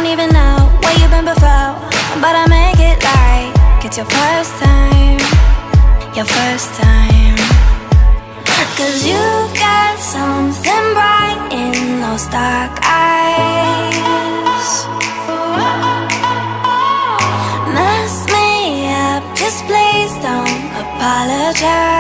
even know where you've been before, but I make it like it's your first time. Your first time. 'Cause you've got something bright in those dark eyes. Mess me up, just please don't apologize.